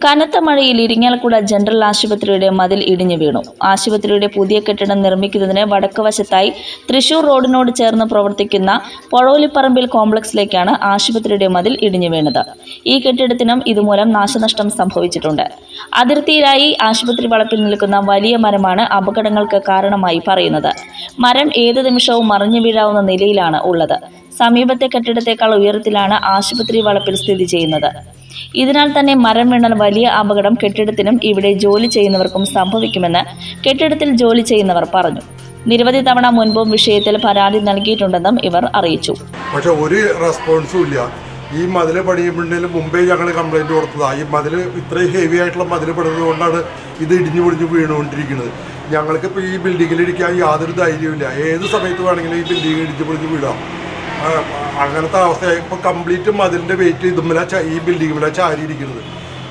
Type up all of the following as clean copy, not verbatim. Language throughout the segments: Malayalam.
കനത്ത മഴയിൽ ഇരിങ്ങാലക്കുട ജനറൽ ആശുപത്രിയുടെ മതിൽ ഇടിഞ്ഞു വീണു. ആശുപത്രിയുടെ പുതിയ കെട്ടിടം നിർമ്മിക്കുന്നതിന് വടക്ക് വശത്തായി തൃശൂർ റോഡിനോട് ചേർന്ന് പ്രവർത്തിക്കുന്ന പൊഴോലിപ്പറമ്പിൽ കോംപ്ലക്സിലേക്കാണ് ആശുപത്രിയുടെ മതിൽ ഇടിഞ്ഞു വീണത്. ഈ കെട്ടിടത്തിനും ഇതുമൂലം നാശനഷ്ടം സംഭവിച്ചിട്ടുണ്ട്. അതിർത്തിയിലായി ആശുപത്രി വളപ്പിൽ നിൽക്കുന്ന വലിയ മരമാണ് അപകടങ്ങൾക്ക് കാരണമായി പറയുന്നത്. മരം ഏത് നിമിഷവും മറിഞ്ഞു വീഴാവുന്ന നിലയിലാണ് ഉള്ളത്. സമീപത്തെ കെട്ടിടത്തെക്കാൾ ഉയരത്തിലാണ് ആശുപത്രി വളപ്പിൽ സ്ഥിതി ചെയ്യുന്നത്. ഇതിനാൽ തന്നെ മരം വീണാൽ വലിയ അപകടം കെട്ടിടത്തിനും ഇവിടെ ജോലി ചെയ്യുന്നവർക്കും സംഭവിക്കുമെന്ന് കെട്ടിടത്തിൽ ജോലി ചെയ്യുന്നവർ പറഞ്ഞു. നിരവധി തവണ മുൻപും വിഷയത്തിൽ പരാതി നൽകിയിട്ടുണ്ടെന്നും ഇവർ അറിയിച്ചു. പക്ഷെ ഒരു റെസ്പോൺസും ഇല്ല. ഈ മതിൽ പണിയുമ്പോഴേലും മുമ്പേ ഞങ്ങൾ കംപ്ലൈൻറ്റ് കൊടുത്തതാണ്. ഈ മതിൽ ഇത്രയും ഹെവി ആയിട്ടുള്ള മതിൽ പണിതുകൊണ്ടാണ് കൊണ്ടാണ് ഇത് ഇടിഞ്ഞു പൊടിഞ്ഞ് വീണുകൊണ്ടിരിക്കുന്നത്. ഞങ്ങൾക്കിപ്പോൾ ഈ ബിൽഡിങ്ങിൽ ഇരിക്കാൻ യാതൊരു ധൈര്യമില്ല. ഏത് സമയത്ത് വേണമെങ്കിലും ഈ ബിൽഡിംഗ് ഇടിഞ്ഞു പൊടിഞ്ഞ് വീഴാം. അങ്ങനത്തെ അവസ്ഥയായി. ഇപ്പോൾ കംപ്ലീറ്റ് മതിലിൻ്റെ വെയിറ്റ് ഇതുമ്മല ഈ ബിൽഡിങ്ങിൽ ചാരിയിരിക്കുന്നത്.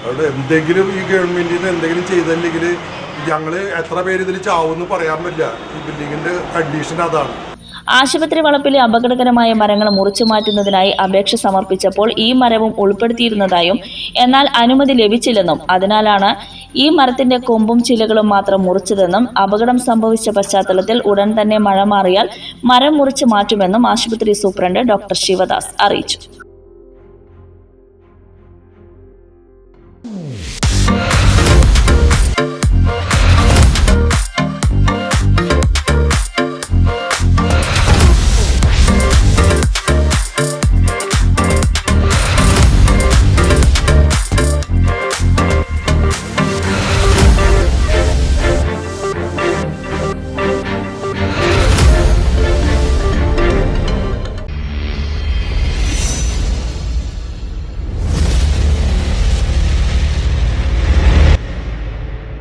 അതുകൊണ്ട് എന്തെങ്കിലും ഈ ഗവൺമെൻറ്റിൽ നിന്ന് എന്തെങ്കിലും ചെയ്തില്ലെങ്കിൽ ഞങ്ങൾ എത്ര പേര് ഇതിൽ ചാവുമെന്ന് പറയാൻ പറ്റില്ല. ഈ ബിൽഡിങ്ങിൻ്റെ കണ്ടീഷൻ അതാണ്. ആശുപത്രി വളപ്പിലെ അപകടകരമായ മരങ്ങൾ മുറിച്ചു മാറ്റുന്നതിനായി അപേക്ഷ സമർപ്പിച്ചപ്പോൾ ഈ മരവും ഉൾപ്പെടുത്തിയിരുന്നതായും എന്നാൽ അനുമതി ലഭിച്ചില്ലെന്നും അതിനാലാണ് ഈ മരത്തിന്റെ കൊമ്പും ചിലകളും മാത്രം മുറിച്ചതെന്നും അപകടം സംഭവിച്ച പശ്ചാത്തലത്തിൽ ഉടൻ തന്നെ മഴ മാറിയാൽ മരം മുറിച്ചു മാറ്റുമെന്നും ആശുപത്രി സൂപ്രണ്ട് ഡോക്ടർ ശിവദാസ് അറിയിച്ചു.